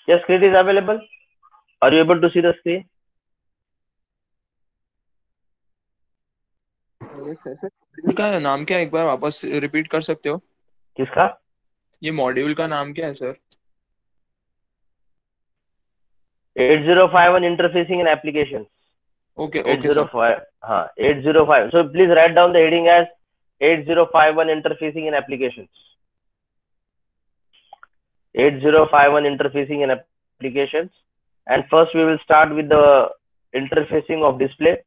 Yes, screen is available. Are you able to see the screen? का नाम क्या है, एक बार वापस रिपीट कर सकते हो? किसका? ये मॉड्यूल का नाम क्या है sir? 8051 interfacing and applications. Okay okay sir. 805. 805. So please write down the heading as 8051 interfacing and applications. 8051 interfacing and applications. And first we will start with the interfacing of display.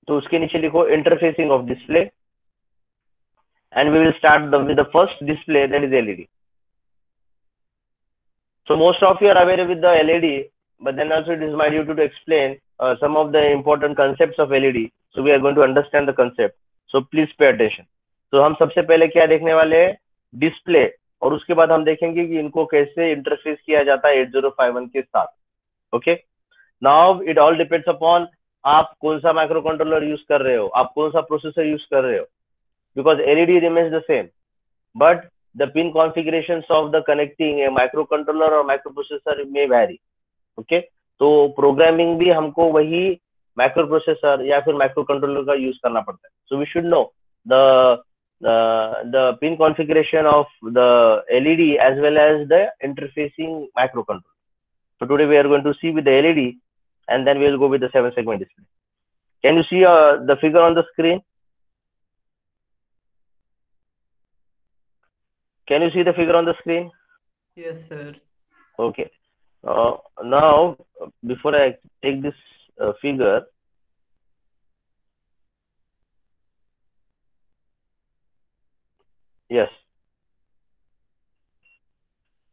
तो उसके नीचे लिखो interfacing of display. And we will start with the first display, that is LED. So most of you are aware with the LED, but then also it is my duty to explain some of the important concepts of LED. So we are going to understand the concept. So please pay attention. तो हम सबसे पहले क्या देखने वाले हैं? Display, और उसके बाद हम देखेंगे कि इनको कैसे इंटरफेस किया जाता है 8051 के साथ. Okay, now it all depends upon आप कौन सा माइक्रो कंट्रोलर यूज कर रहे हो, आप कौन सा प्रोसेसर यूज कर रहे हो, because LED remains the same, but the pin configurations of the connecting a microcontroller or microprocessor may vary. Okay, तो प्रोग्रामिंग भी हमको वही माइक्रो प्रोसेसर या फिर माइक्रो कंट्रोलर का यूज करना पड़ता है. So we should know the pin configuration of the LED as well as the interfacing microcontroller. So today we are going to see with the LED, and then we will go with the 7-segment display. Can you see the figure on the screen? Can you see the figure on the screen? Yes, sir. Okay. Now, before I take this figure, yes.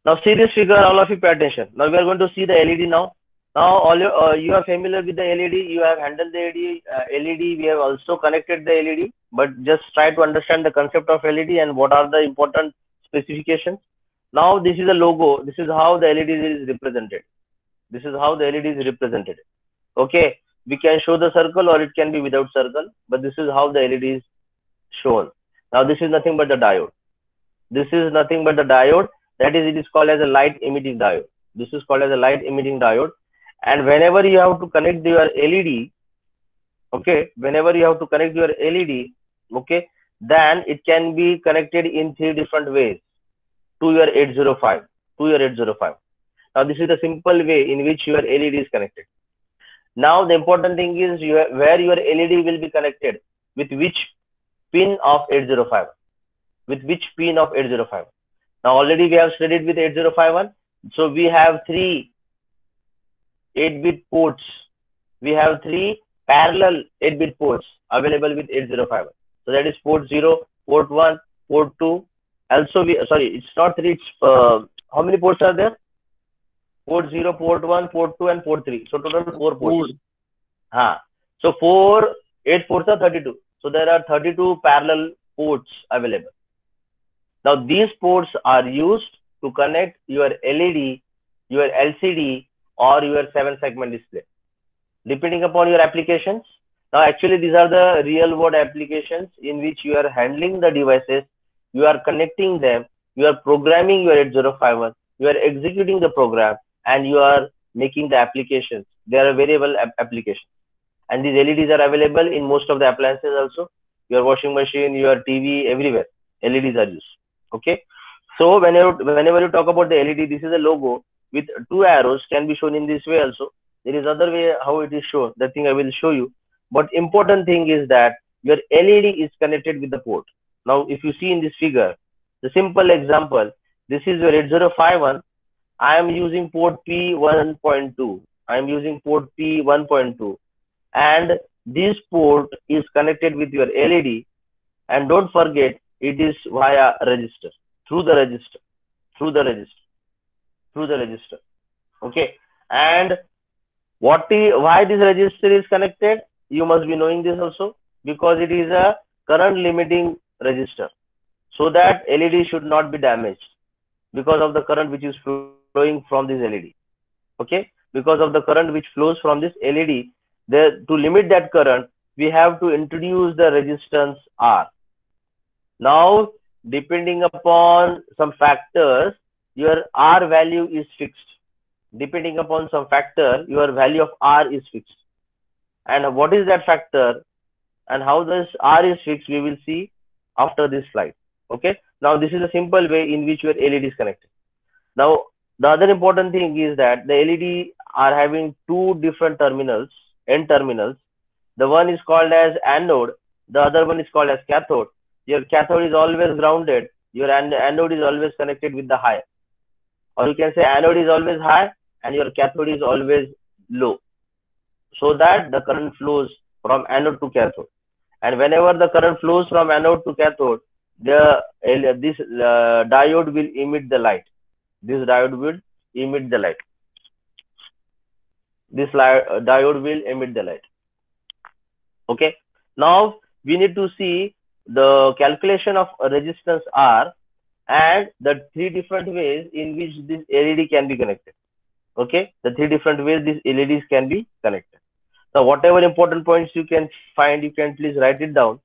Now see this figure, all of you pay attention. Now we are going to see the LED now. Now you are familiar with the LED, you have handled the LED, we have also connected the LED, but just try to understand the concept of LED and what are the important specifications. Now this is a logo, this is how the LED is represented. This is how the LED is represented. Okay, we can show the circle or it can be without circle, but this is how the LED is shown. Now this is nothing but the diode. This is nothing but the diode. That is, it is called as a light emitting diode. This is called as a light emitting diode. And whenever you have to connect your LED, okay, whenever you have to connect your LED, okay, then it can be connected in 3 different ways to your 805. Now this is the simple way in which your LED is connected. Now the important thing is where your LED will be connected, with which pin of 805, with which pin of 805. Now already we have studied with 8051. So we have 3 8-bit ports. We have 3 parallel 8-bit ports available with 8051. So that is port 0, port 1, port 2. Also it's not 3, it's how many ports are there? Port 0, port 1, port 2 and port 3. So total 4 ports. So 8 ports are 32. So there are 32 parallel ports available. Now these ports are used to connect your LED, your LCD or your 7-segment display, depending upon your applications. Now actually these are the real world applications in which you are handling the devices, you are connecting them, you are programming your 8051, you are executing the program, and you are making the applications. They are variable applications. And these LEDs are available in most of the appliances also. Your washing machine, your TV, everywhere LEDs are used. Okay. So whenever you talk about the LED, this is a logo with 2 arrows, can be shown in this way also. There is other way how it is shown. That thing I will show you. But important thing is that your LED is connected with the port. Now, if you see in this figure, the simple example, this is your 8051. I am using port P1.2. I am using port P1.2. And this port is connected with your LED. And don't forget, it is via register, through the register. Okay. And why this register is connected? You must be knowing this also, because it is a current limiting register, so that LED should not be damaged because of the current which is flowing from this LED. Okay, because of the current which flows from this LED, to limit that current, we have to introduce the resistance R. Now, depending upon some factors, your R value is fixed. Depending upon some factor, your value of R is fixed. And what is that factor and how this R is fixed, we will see after this slide. Okay. Now, this is a simple way in which your LED is connected. Now, the other important thing is that the LED are having two different terminals, N terminals. The one is called as anode, the other one is called as cathode. Your cathode is always grounded, your anode is always connected with the high. Or you can say anode is always high and your cathode is always low. So that the current flows from anode to cathode. And whenever the current flows from anode to cathode, this diode will emit the light. This diode will emit the light. This diode will emit the light. Okay. Now we need to see the calculation of resistance R and the three different ways in which this LED can be connected. Okay. The three different ways these LEDs can be connected. Now, whatever important points you can find, you can please write it down.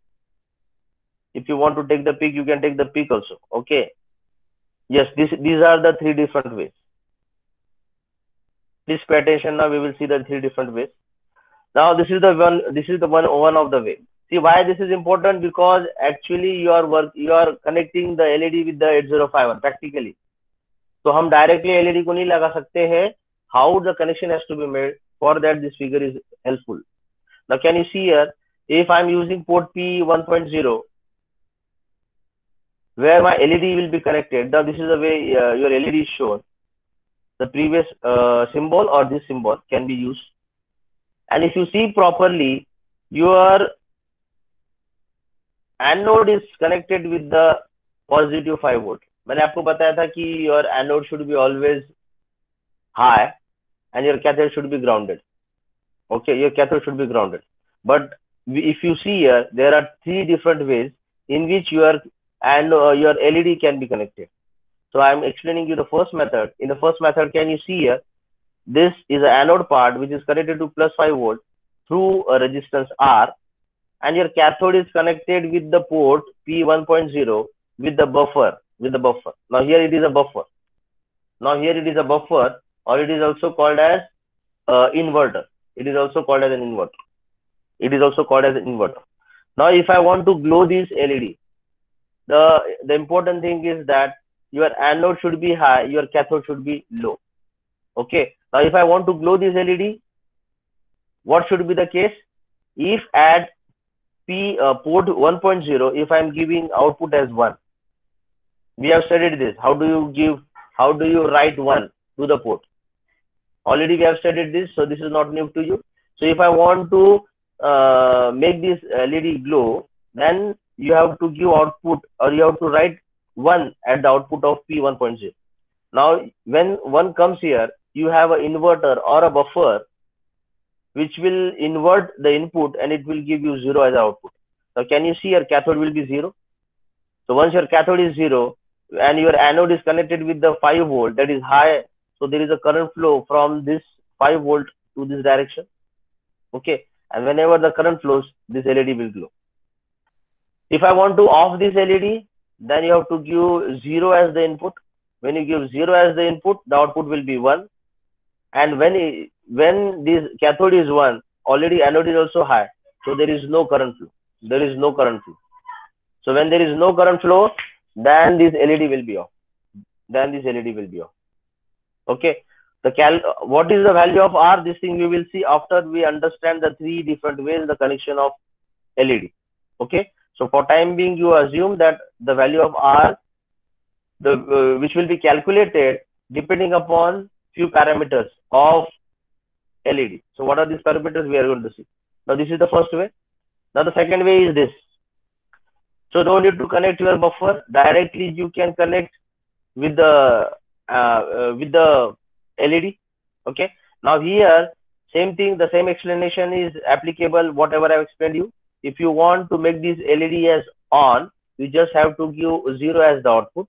If you want to take the peek, you can take the peek also. Okay. Yes, these are the three different ways. Please pay attention. Now we will see the three different ways. Now this is the one of the way. See why this is important, because actually you are connecting the LED with the 8051 practically. So हम directly LED को नहीं लगा सकते हैं. How the connection has to be made? For that this figure is helpful. Now can you see here, if I am using port P1.0 where my LED will be connected. Now this is the way your LED is shown. The previous symbol or this symbol can be used. And if you see properly, your anode is connected with the positive 5 volt. मैंने आपको बताया था कि your anode should be always high and your cathode should be grounded. Okay, your cathode should be grounded. But if you see here, there are three different ways in which your LED can be connected. So I am explaining you the first method. In the first method, can you see here? This is the anode part which is connected to plus 5 volt through a resistance R, and your cathode is connected with the port P1.0 with the buffer. Now here it is a buffer. Or it is also called as inverter. It is also called as an inverter. Now if I want to glow this LED, the important thing is that your anode should be high, your cathode should be low. Okay. Now if I want to glow this LED, what should be the case? If at port 1.0, if I am giving output as 1, we have studied this. How do you write 1 to the port? Already we have studied this, so this is not new to you. So if I want to make this LED glow, then you have to give output, or you have to write 1 at the output of P1.0. Now when 1 comes here, you have an inverter or a buffer which will invert the input and it will give you 0 as output. Now can you see your cathode will be 0? So once your cathode is 0 and your anode is connected with the 5 volt, that is high, so there is a current flow from this 5 volt to this direction. Okay, and whenever the current flows, this LED will glow. If I want to off this LED, then you have to give 0 as the input. When you give 0 as the input, the output will be 1. And when this cathode is 1, already anode is also high, so there is no current flow. So when there is no current flow, then this LED will be off. Okay. What is the value of R? This thing we will see after we understand the three different ways the connection of LED. Okay. So for time being, you assume that the value of R, which will be calculated depending upon few parameters of LED. So what are these parameters we are going to see? Now this is the first way. Now the second way is this. So don't need to connect your buffer directly. You can connect with the LED. Okay. Now here, same thing, the same explanation is applicable. Whatever I have explained you. If you want to make this LED as on, you just have to give 0 as the output.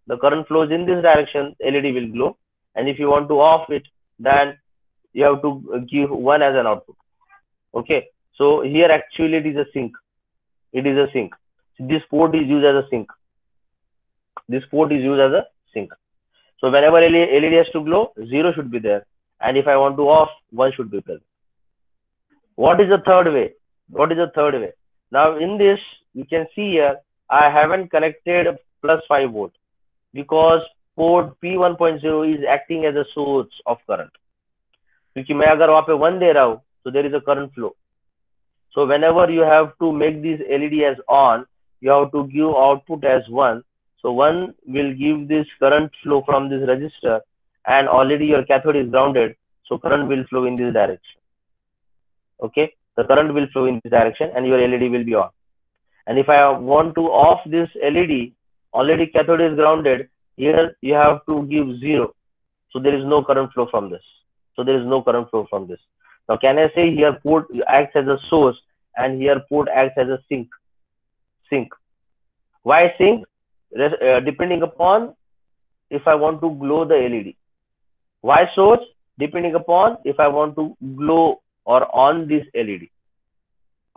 The current flows in this direction, LED will glow. And if you want to off it, then you have to give 1 as an output. Okay. So here actually it is a sink. It is a sink. This port is used as a sink. This port is used as a sink. So whenever LED has to glow, 0 should be there. And if I want to off, 1 should be present. What is the third way? What is the third way? Now in this, you can see here, I haven't connected plus 5 volt because port P1.0 is acting as a source of current. क्योंकि मैं अगर वहां पे 1 दे रहा हूँ, so there is a current flow. So whenever you have to make this LED as on, you have to give output as 1. So 1 will give this current flow from this resistor, and already your cathode is grounded, so current will flow in this direction. Okay, the current will flow in this direction and your LED will be on. And if I want to off this LED, already cathode is grounded, here you have to give 0. So there is no current flow from this. So there is no current flow from this. Now can I say here port acts as a source and here port acts as a sink? Sink. Why sink? Depending upon if I want to glow the LED. Why source? Depending upon if I want to glow or on this LED.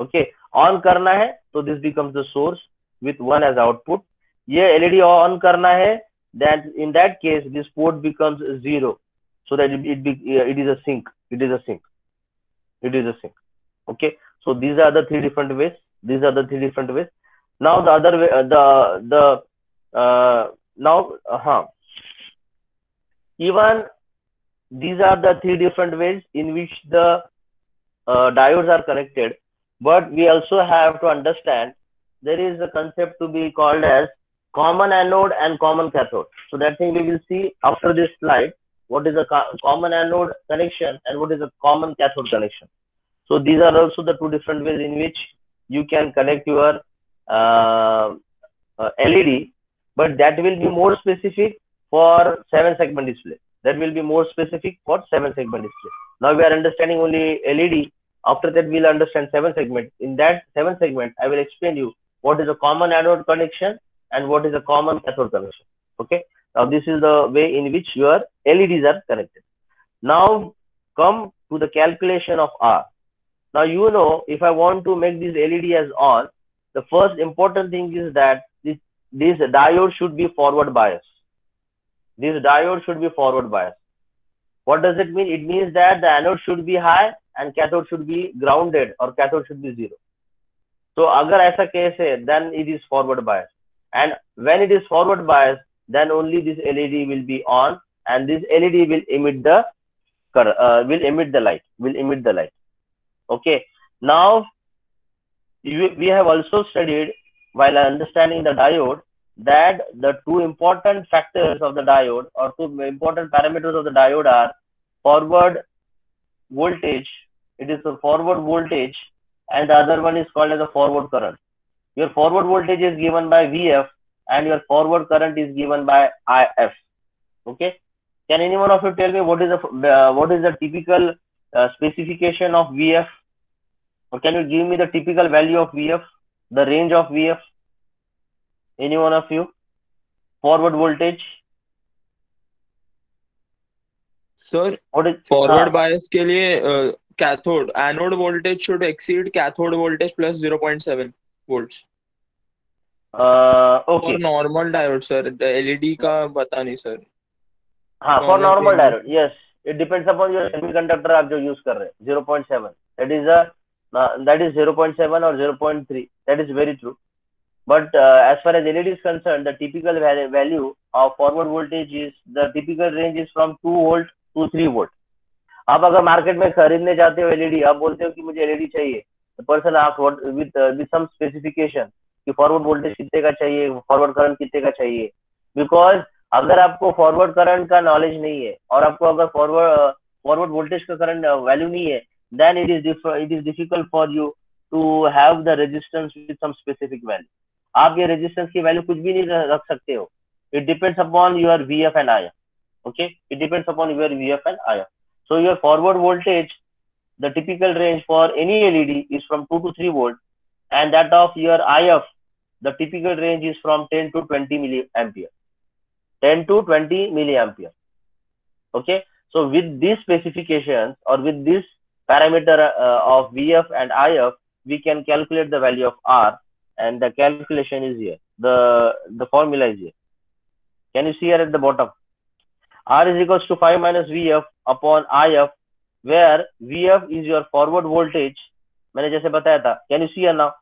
Okay, on करना है तो this becomes the source with 1 as output. ये LED on करना है, that in that case this port becomes 0, so that it is a sink. It is a sink. It is a sink. Okay, so these are the 3 different ways. These are the 3 different ways. Now the other way, even these are the 3 different ways in which the diodes are connected, but we also have to understand there is a concept to be called as common anode and common cathode. So that thing we will see after this slide. What is a common anode connection and what is a common cathode connection? So these are also the 2 different ways in which you can connect your LED, but that will be more specific for 7-segment display. That will be more specific for 7-segment display. Now we are understanding only LED. After that, we'll understand 7-segment. In that 7-segment, I will explain you what is a common anode connection and what is a common cathode connection. Okay. Now this is the way in which your LEDs are connected. Now come to the calculation of R. Now you know, if I want to make this LED as on, the first important thing is that this diode should be forward bias. This diode should be forward bias. What does it mean? It means that the anode should be high and cathode should be grounded or cathode should be 0. So agar aisa case hai, then it is forward bias. And when it is forward bias, then only this LED will be on and this LED will emit the light. Okay. Now we have also studied while understanding the diode that the 2 important factors of the diode or 2 important parameters of the diode are forward voltage. It is the forward voltage and the other one is called as a forward current. Your forward voltage is given by VF and your forward current is given by IF. Okay. Can any one of you tell me what is the typical specification of VF? Or can you give me the typical value of VF, the range of VF? Any one of you? Forward voltage. Sir, forward bias के लिए cathode anode voltage should exceed cathode voltage plus 0.7 volts. Okay. For normal diode, sir. The LED का पता नहीं, sir. हाँ, for normal diode, yes. It depends upon your semiconductor आप जो use कर रहे हैं. 0.7. That is 0.7 or 0.3. That is very true. But as far as LED is concerned, the typical value of forward voltage is, the typical range is from 2 volt to 3 volt. आप अगर market में खरीदने जाते हो LED, आप बोलते हो कि मुझे LED चाहिए, the person asks with some specification कि forward voltage कितने का चाहिए, forward current कितने का चाहिए. Because अगर आपको forward current का knowledge नहीं है और आपको अगर forward voltage का current value नहीं है, then it is difficult for you to have the resistance with some specific value. आप ये resistance की value कुछ भी नहीं रख सकते हो. It depends upon your VF and IF. Okay, it depends upon your VF and IF. So your forward voltage, the typical range for any LED is from 2 to 3 volt, and that of your IF, the typical range is from 10 to 20 milliampere. 10 to 20 milliampere. Okay, so with these specifications or with this parameter of VF and IF, we can calculate the value of R, and the calculation is here. The formula is here. Can you see here at the bottom? R is equals to 5 minus VF upon IF, where VF is your forward voltage. मैंने जैसे बताया था. Can you see here now?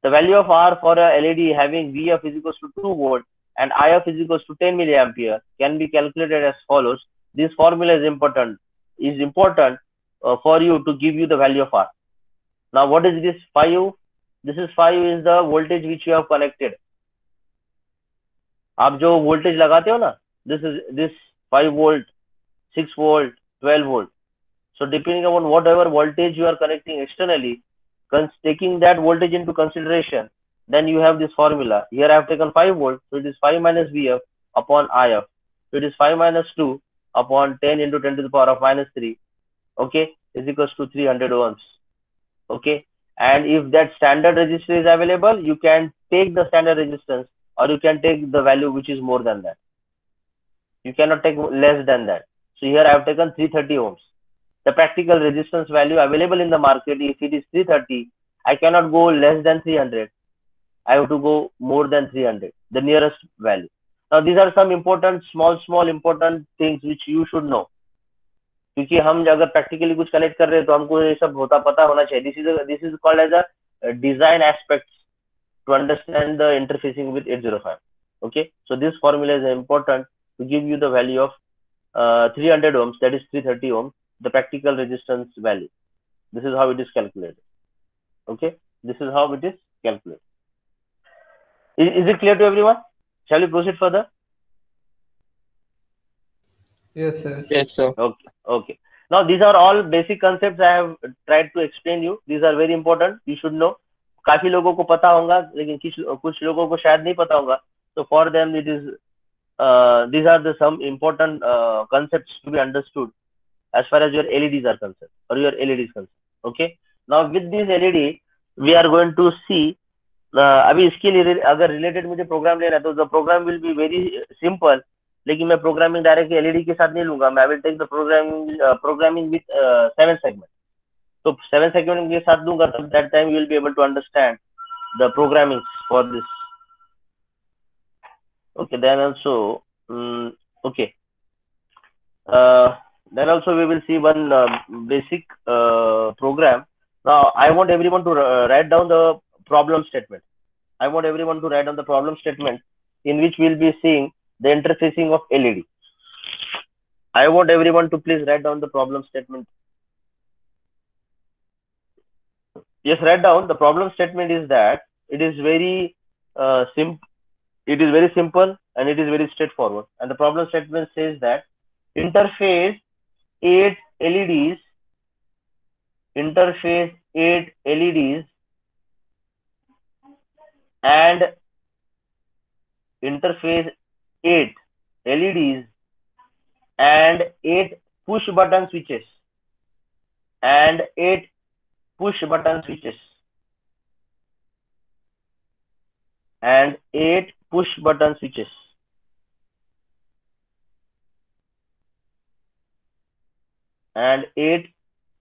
The value of R for a LED having VF is equals to 2 volt and IF is equals to 10 milliampere can be calculated as follows. This formula is important for you to give you the value of R. Now, what is this 5? This is 5 is the voltage which you have connected. आप जो voltage लगाते हो ना, this 5 volt, 6 volt, 12 volt. So depending upon whatever voltage you are connecting externally, taking that voltage into consideration, then you have this formula. Here I have taken 5 volt, so it is 5 minus VF upon IF. So it is 5 minus 2 upon 10 into 10 to the power of minus 3, okay, is equals to 300 ohms, okay. And if that standard resistance is available, you can take the standard resistance, or you can take the value which is more than that. You cannot take less than that. So here I have taken 330 ohms. The practical resistance value available in the market, if it is 330, I cannot go less than 300. I have to go more than 300, the nearest value. Now these are some important small important things which you should know. क्योंकि हम अगर practically कुछ connect कर रहे हैं तो हमको ये सब पता होना चाहिए. This is called as a design aspects to understand the interfacing with 805. Okay, so this formula is important to give you the value of 300 ohms, that is 330 ohms, the practical resistance value. This is how it is calculated. Okay, this is how it is calculated. Is it clear to everyone? Shall we proceed further? Yes, sir. Yes, sir. Okay. Now these are all basic concepts I have tried to explain you. These are very important. You should know. काफी लोगों को पता होगा, लेकिन कुछ लोगों को शायद नहीं पता होगा. So for them it is these are the some important concepts to be understood as far as your LEDs are concerned, or your LEDs concerned. Okay. Now with this LED we are going to see. अभी इसके लिए अगर related मुझे programme लेना है तो the program will be very simple, लेकिन मैं प्रोग्रामिंग डायरेक्ट एलईडी के साथ नहीं लूंगा. मैं will take the programming with 7 segment. तो 7 सेगमेंट के साथ दूंगा, तो that time you will be able to understand the programming for this. Okay, then also okay, then also we will see one basic program. Now I want everyone to write down the problem statement. I want everyone to write down the problem statement in which we'll be seeing the interfacing of LED. I want everyone to please write down the problem statement. Yes, write down. The problem statement is that it is very simple. It is very simple and it is very straightforward. And the problem statement says that interface 8 LEDs, interface 8 LEDs and interface 8 LEDs and 8 push button switches and 8 push button switches and 8 push button switches and 8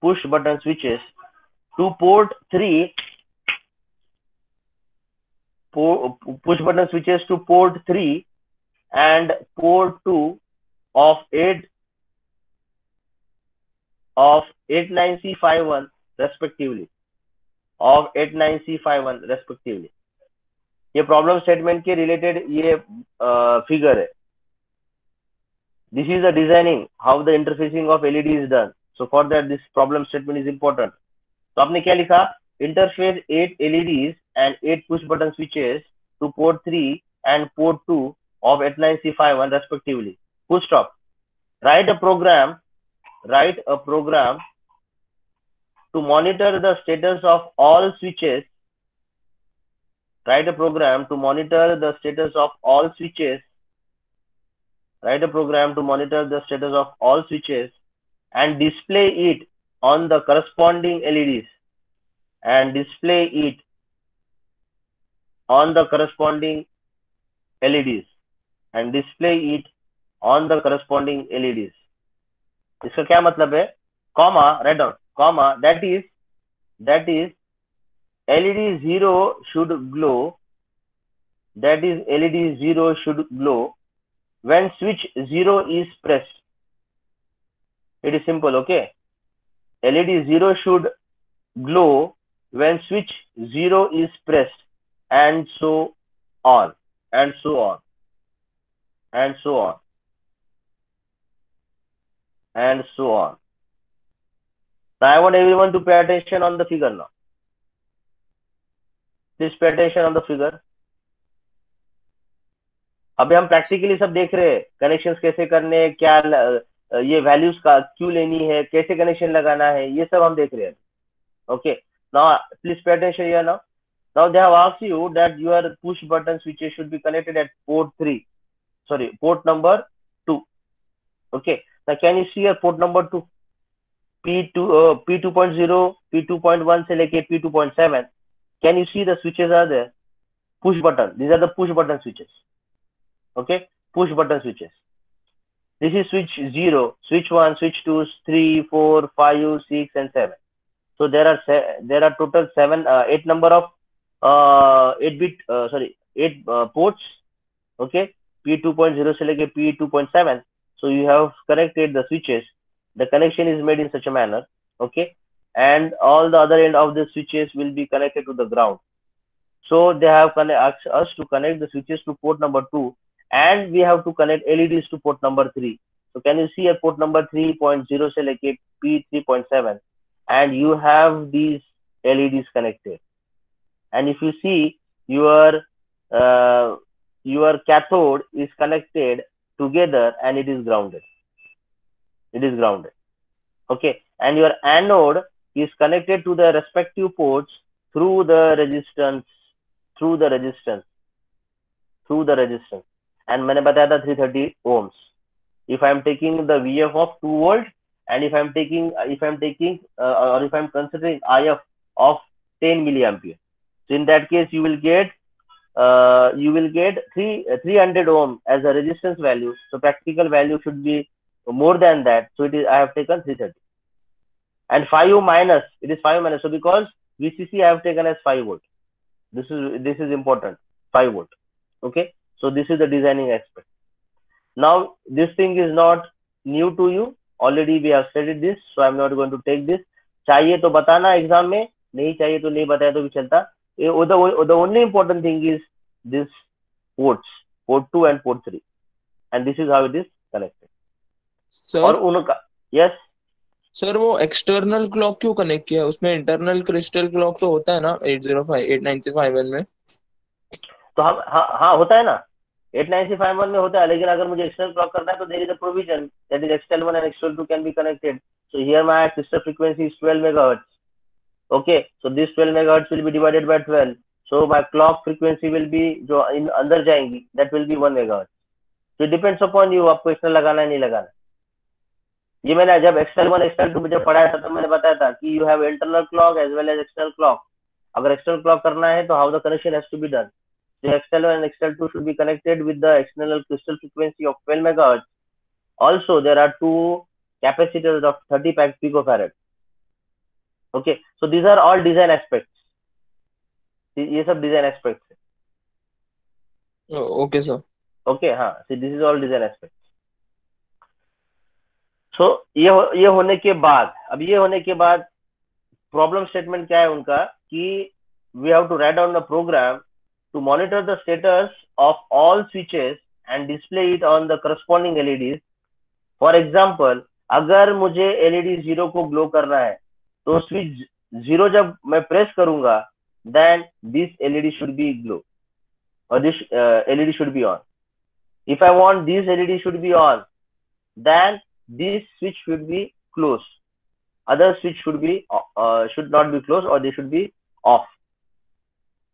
push button switches to port 3, push button switches to port 3 and port 2 of 89C51 respectively, of 89C51 respectively. ये problem statement के related ये figure है. This is the designing how the interfacing of LED is done. So for that this problem statement is important. तो आपने क्या लिखा? Interface 8 LEDs and 8 push button switches to port 3 and port 2 of 89C51 respectively. Full stop. Write a program to monitor the status of all switches. Write a program to monitor the status of all switches. Write a program to monitor the status of all switches and display it on the corresponding LEDs. And display it on the corresponding LEDs. And display it on the corresponding LEDs. इसका क्या मतलब है? Comma, write down. comma, that is LED 0 should glow, that is LED 0 should glow when switch 0 is pressed. It is simple, okay? LED 0 should glow when switch 0 is pressed, and so on, and so on, and so on, and so on. So I want everyone to pay attention on the figure now. Please pay attention on the figure. अभी हम practically सब देख रहे हैं, connections कैसे करने, क्या ये वैल्यूज का क्यों लेनी है, कैसे कनेक्शन लगाना है, ये सब हम देख रहे हैं. Okay, now please pay attention here now. Now they have asked you that your push button switches should be connected at port number 2. Okay, now can you see your port number 2? P2.0, P2.1 से लेके P2.7. Can you see the switches are there? Push button. These are the push button switches. Okay, push button switches. This is switch 0, switch 1, switch 2, 3, 4, 5, 6, and 7. So there are total 8 number of 8 ports. Okay, P2.0 से लेके P2.7. So you have connected the switches. The connection is made in such a manner. Okay, and all the other end of the switches will be connected to the ground. So they have asked us to connect the switches to port number 2, and we have to connect LEDs to port number 3. So can you see a port number 3.0 से लेके P3.7, and you have these LEDs connected. And if you see, your cathode is connected together and it is grounded. It is grounded. Okay, and your anode is connected to the respective ports through the resistance. And मैंने बताया था 330 ohms. If I am taking the VF of 2 volt, and if I am considering IF of 10 milliampere, so in that case you will get 300 ohm as a resistance value. So practical value should be more than that. So it is, I have taken 330. And 5 minus, it is 5 minus. So because VCC I have taken as 5 volt. This is important. 5 volt. Okay. So this is the designing aspect. Now this thing is not new to you. Already we have studied this. So I'm not going to take this. चाहिए तो बताना exam में, नहीं चाहिए तो नहीं बताया तो भी चलता. The only important thing is this ports, port 2 and port 3, and this is how it is connected. Sir, और उनका yes सर वो एक्सटर्नल क्लॉक क्यों कनेक्ट किया है? उसमें इंटरनल क्रिस्टल क्लॉक तो होता है ना 895 में. तो हम हाँ होता है ना 895 में होता है, लेकिन अगर मुझे एक्सटर्नल क्लॉक करना है तो there is a provision that is XTEL1 and XTEL2 can be connected. So here my crystal frequency is 12 megahertz. Okay, so this 12 megahertz will be divided by 12. So my clock frequency will be जो अंदर जाएंगी that will be 1 megahertz. So it depends upon you, आपको external लगाना है नहीं लगाना. ये मैंने जब XTEL1 XTEL2 में जब पढ़ाया था तो मैंने बताया था कि you have internal clock as well as external clock. अगर external clock करना है तो how the connection has to be done. So XTEL1 and XTEL2 should be connected with the external crystal frequency of 12 megahertz. Also there are 2 capacitors of 30 picofarad. Okay, so these are all design aspects. ये सब design aspects है. Okay sir. Okay, हाँ, so this is all design aspects. So ये होने के बाद problem statement क्या है उनका कि we have to write down the program to monitor the status of all switches and display it on the corresponding LEDs. For example, अगर मुझे LED 0 को ग्लो करना है तो स्विच 0 जब मैं प्रेस करूंगा then this LED should be glow or this LED should be on. If I want this LED should be on, then this switch should be closed. Other switch should not be closed, or they should be off.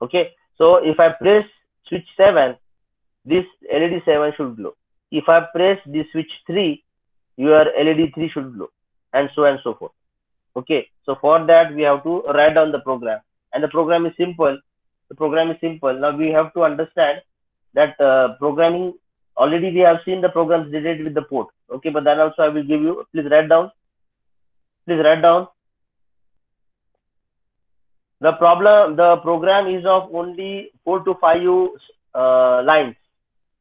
Okay, so if I press switch 7, this LED 7 should glow. If I press this switch 3, your LED 3 should glow, and so forth. Okay, so for that we have to write down the program, and the program is simple. Now we have to understand that programming. Already we have seen the programs related with the port. Okay, but then also I will give you. Please write down. The program is of only 4 to 5 lines.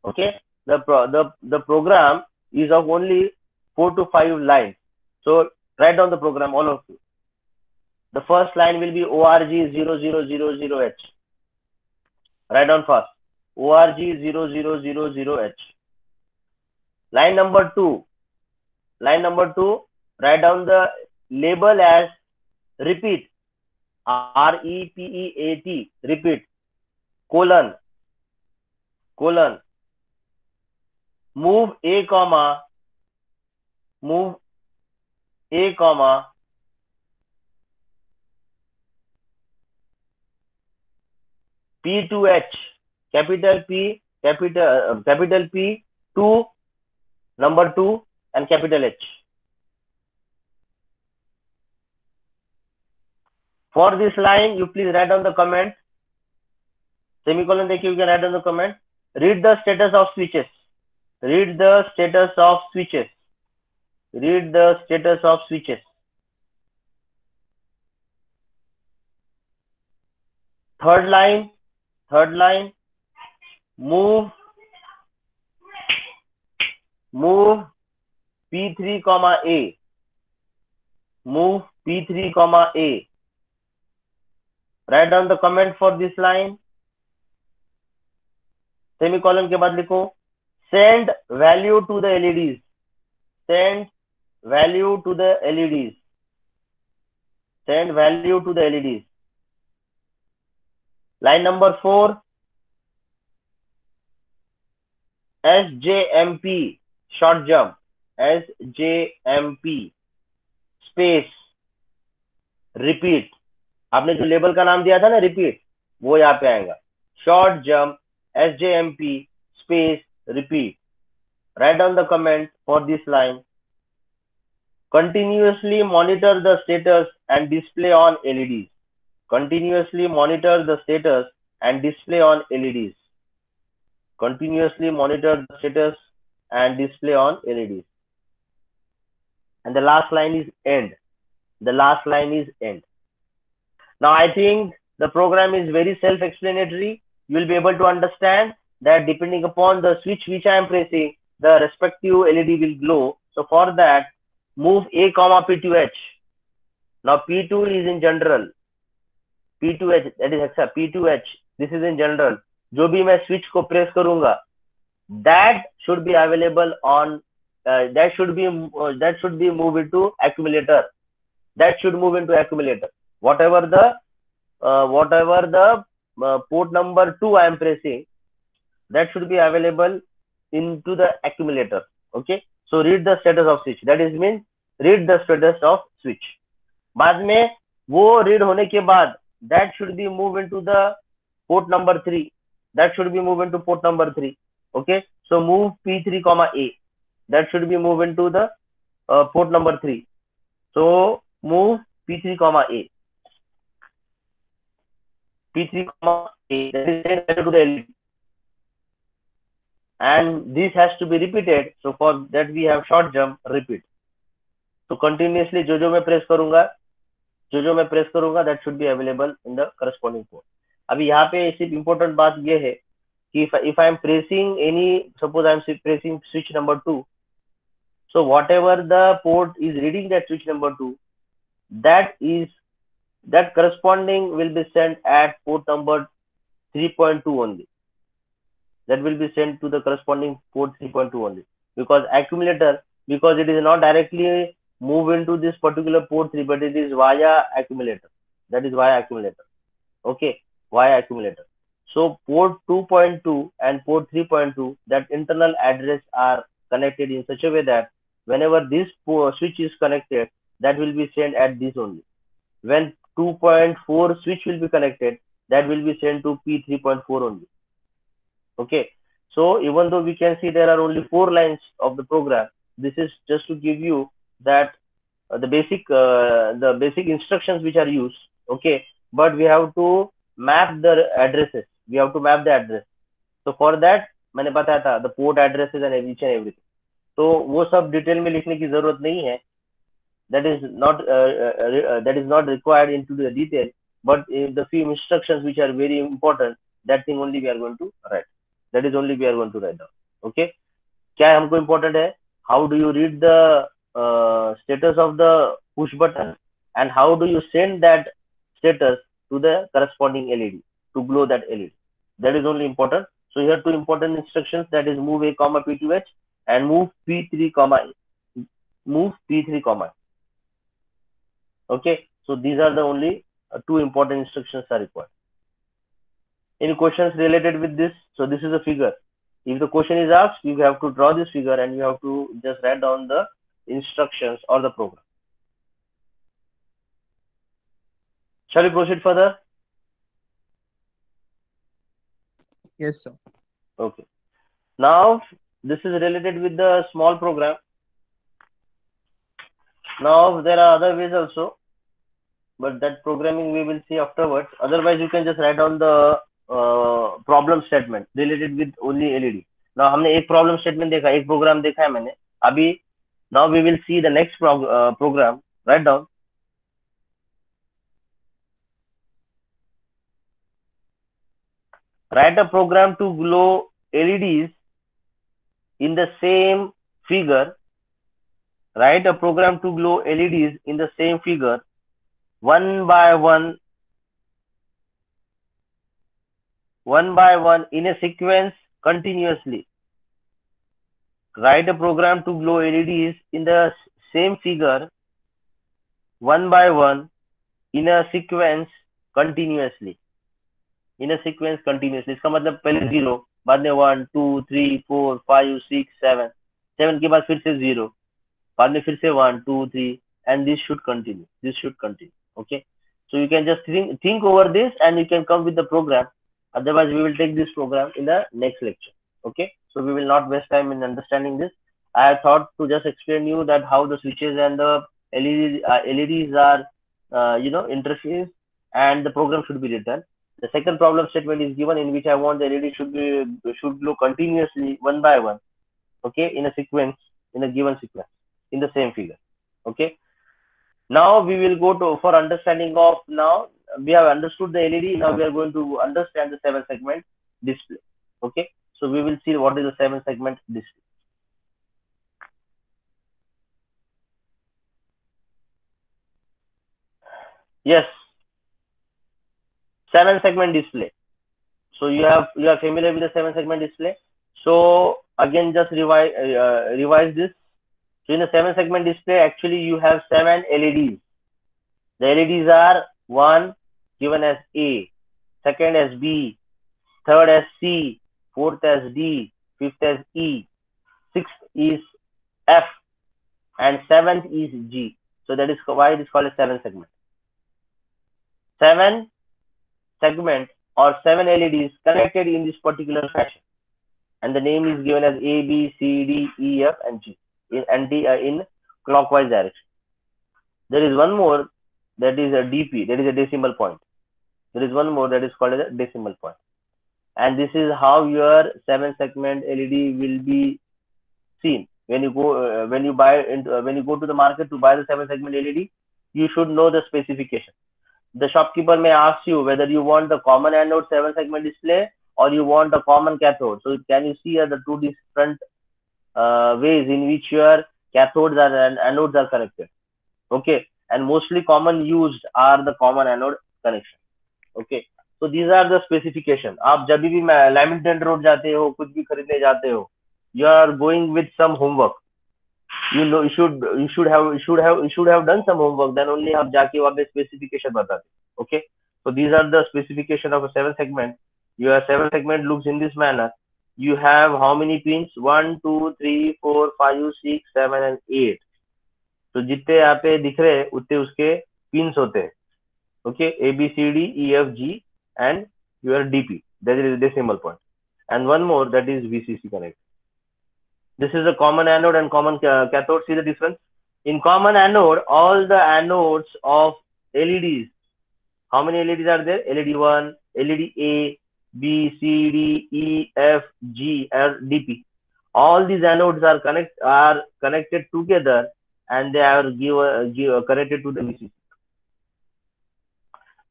Okay, the program is of only 4 to 5 lines. So write down the program, all of you. The first line will be org0000h. Write down first. org0000h. Line number two. Write down the label as repeat. REPEAT. Repeat. Colon. Move A comma. P2H. Capital P. Capital P. 2. Number 2 and capital H. For this line, you please write down the comment. Semicolon देखिए, you can write down the comment. Read the status of switches. Read the status of switches. Third line. Move P3 comma A. Move P3 comma A. Write down the comment for this line. Semicolon के बाद लिखो send value to the LEDs. Send value to the LEDs. Line number 4. SJMP short jump. SJMP space repeat. आपने जो label का नाम दिया था ना रिपीट, वो यहाँ पे आएगा. Short jump SJMP space repeat. Write down the comment for this line. Continuously monitor the status and display on LEDs. Continuously monitor the status and display on LEDs. Continuously monitor the status and display on LEDs. And the last line is end. Now I think the program is very self-explanatory. You will be able to understand that depending upon the switch which I am pressing, the respective LED will glow. So for that, move A comma P2H. Now P2 is in general. P2H, that is hexa. P2H, this is in general. जो भी मैं switch को press करूंगा, that should be available on, that should be moved into accumulator. Whatever the port number 2 I am pressing, that should be available into the accumulator. Okay, so read the status of switch. That is means read the status of switch. बाद में वो read होने के बाद, that should be moved into the port number 3. Okay, so move P3 comma A. That should be moved into the port number 3. So move P3 comma A. That is sent to the LED. And this has to be repeated. So for that we have short jump repeat. So continuously जो मैं press करूंगा, that should be available in the corresponding port. अभी यहाँ पे सिर्फ important बात ये है कि if I am pressing any, suppose I am pressing switch number 2, so whatever the port is reading that switch number 2, that corresponding will be sent at port number 3.2 only. That will be sent to the corresponding port 3.2 only, because accumulator, because it is not directly move into this particular port 3, but it is via accumulator. That is via accumulator. Okay, via accumulator. So port 2.2 and port 3.2, that internal address are connected in such a way that whenever this switch is connected, that will be sent at this only. When 2.4 switch will be connected, that will be sent to P3.4 only. Okay, so even though we can see there are only 4 lines of the program, this is just to give you that the basic instructions which are used. Okay, but we have to map the addresses. So for that मैंने बताया था the port addresses and each and everything. तो वो सब detail में लिखने की जरूरत नहीं है. That is not required into the detail. but the few instructions which are very important, that thing only we are going to write. That is only we are going to write down. Okay. क्या हमको important है? How do you read the status of the push button, and how do you send that status to the corresponding LED to glow that LED? That is only important. So here two important instructions, that is move A comma P2H and move P3 comma move P3 comma. Okay, so these are the only two important instructions are required. Any questions related with this? So this is a figure. If the question is asked, you have to draw this figure and you have to just write down the instructions or the program. Shall we proceed further? Yes, sir. Okay. Now this is related with the small program. Now there are other ways also, but that programming we will see afterwards. Otherwise, you can just write down the problem statement related with only LED. Now हमने एक problem statement देखा, एक program देखा है मैंने. अभी now we will see the next program. Write down. Write a program to glow LEDs in the same figure. Write a program to glow LEDs in the same figure, one by one in a sequence continuously. Write a program to glow LEDs in the same figure, one by one in a sequence continuously. In a sequence continuously. इसका मतलब पहले 0, बाद में 1 2 3 4 5 6 7, 7 के बाद फिर से 0, बाद में फिर से 1 2 3, and this should continue. Okay, so you can just think over this and you can come with the program. Otherwise we will take this program in the next lecture. Okay, so we will not waste time in understanding this. I thought to just explain you that how the switches and the LEDs are interface, and the program should be written. The second problem statement is given, in which I want the LED should glow continuously one by one. Okay, in a sequence, in a given sequence, in the same figure. Okay. Now we will go to for understanding of, now we have understood the LED. Now we are going to understand the 7-segment display. Okay, so we will see what is the 7-segment display. Yes, 7-segment display. So you are familiar with the 7-segment display. So again, just revise this. So in the 7-segment display, actually you have 7 LEDs. The LEDs are 1 given as A, second as B, third as C, fourth as D, fifth as E, sixth is F, and seventh is G. So that is why it is called a 7-segment. 7 segment or 7 LEDs connected in this particular fashion, and the name is given as A, B, C, D, E, F, and G in clockwise direction. There is one more, that is a DP, that is a decimal point. There is one more that is called as a decimal point, and this is how your 7-segment LED will be seen. When you go when you go to the market to buy the 7-segment LED, you should know the specification. The shopkeeper may ask you whether you want the common anode 7-segment display or you want a common cathode. So can you see the two different ways in which your cathodes and anodes are connected? Okay, and mostly common used are the common anode connection. Okay, so these are the specification. आप जब भी Lamington Road जाते हो, कुछ भी खरीदने जाते हो, you are going with some homework. You know, you should have done some homework. Then only आप जाके वहाँ पे specification बताते. Okay, so these are the specification of a 7-segment. Your 7-segment looks in this manner. You have how many pins? 1 2 3 4 5 6 7 and 8. तो जितने यहाँ पे दिख रहे हैं उतने उसके पिन्स होते हैं. Okay, A B C D E F G and your DP, that is decimal point, and one more, that is VCC connect. This is a common anode and common cathode. See the difference? In common anode, all the anodes of LEDs, how many LEDs are there? LED 1, LED A, B, C, D, E, F, G, and DP. All these anodes are connected together, and they are connected to the VCC.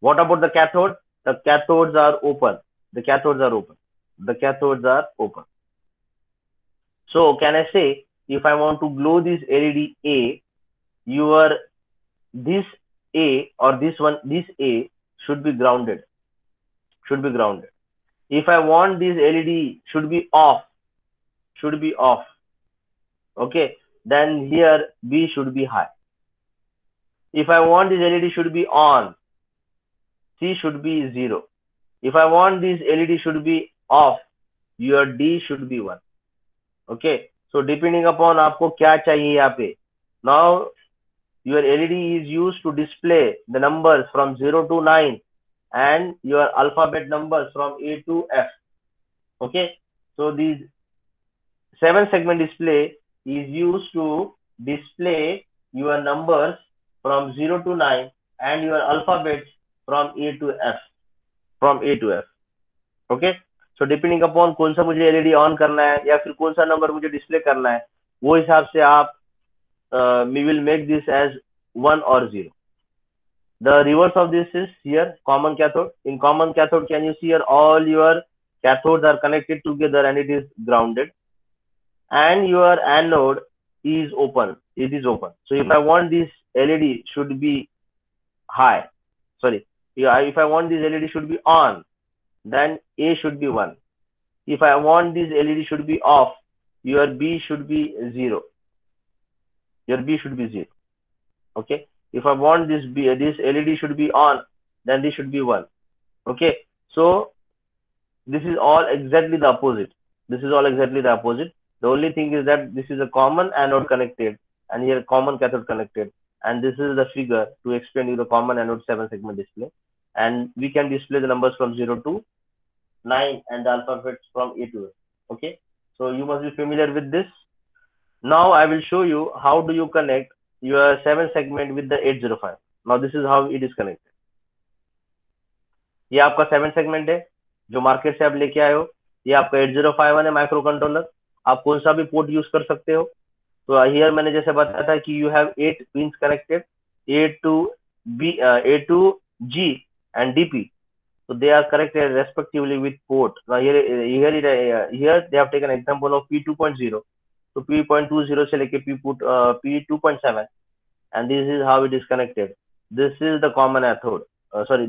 What about the cathode? The cathodes are open. The cathodes are open. The cathodes are open. So can I say, if I want to glow this LED A, this A or this A should be grounded. Should be grounded. If I want this LED should be off. Should be off. Okay. Then here B should be high. If I want this LED should be on, C should be 0. If I want this LED should be off, your D should be 1. Okay. So depending upon आपको क्या चाहिए यहाँ पे. Now your LED is used to display the numbers from 0 to 9 and your alphabet numbers from A to F. Okay. So these 7-segment display is used to display your numbers from 0 to 9 and your alphabets from A to F. From A to F. Okay. So depending upon कौन सा मुझे LED on करना है या फिर कौन सा number मुझे डिस्प्ले करना है, वो हिसाब से आप we will make this as 1 or 0. The reverse of this is here, common cathode. In common cathode, can you see here all your cathodes are connected together and it is grounded, and your anode is open. It is open. So if I want this LED should be high, sorry, if I want this LED should be on, then A should be 1. If I want this LED should be off, your B should be 0. Your B should be 0. Okay. If I want this LED should be on, then this should be 1. Okay. So this is all exactly the opposite. This is all exactly the opposite. The only thing is that this is a common anode connected and here common cathode connected, and this is the figure to explain you the common anode 7-segment display, and we can display the numbers from 0 to 9 and the alphabets from A to F. Okay. So you must be familiar with this. Now I will show you how do you connect your 7-segment with the 805. Now this is how it is connected. ये आपका 7-segment है जो market से आप लेके आए हो. ये आपका 8051 है माइक्रो कंट्रोलर. आप कौन सा भी पोर्ट यूज कर सकते हो. तो हियर मैंने जैसे बताया था कि you have 8 pins connected, A to B, A to G and DP. So they are connected respectively with port. Now here they have taken example of P2.0. So P.20 से लेके P2.7, and this is how it is connected. This is the common anode.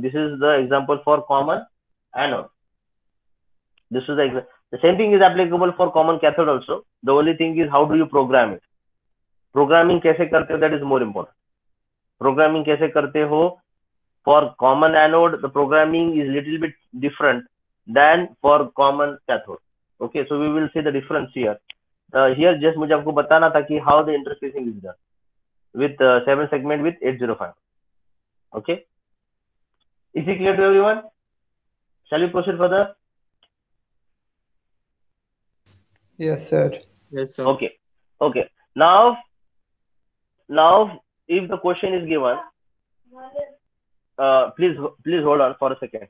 This is the example for common anode. This is the same thing is applicable for common cathode also. The only thing is how do you program it. Programming कैसे करते हो, that is more important. Programming कैसे करते हो for common anode, the programming is little bit different than for common cathode. Okay, so we will see the difference here. Here just मुझे आपको बताना था कि how the interfacing is done with 7-segment with 805. Okay, is it clear to everyone? Shall we proceed further? Yes, sir. Yes, sir. Okay. Okay. Now if the question is given, please hold on for a second.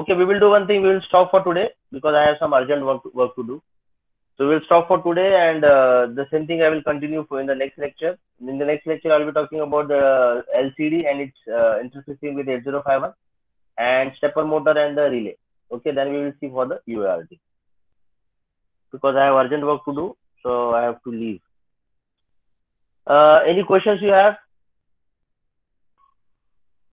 Okay, we will do one thing. We will stop for today because I have some urgent work to do. So we will stop for today, and the same thing I will continue in the next lecture. In the next lecture, I will be talking about the LCD and its interfacing with 8051 and stepper motor and the relay. Okay, then we will see for the UART. Because I have urgent work to do, so I have to leave. Any questions you have?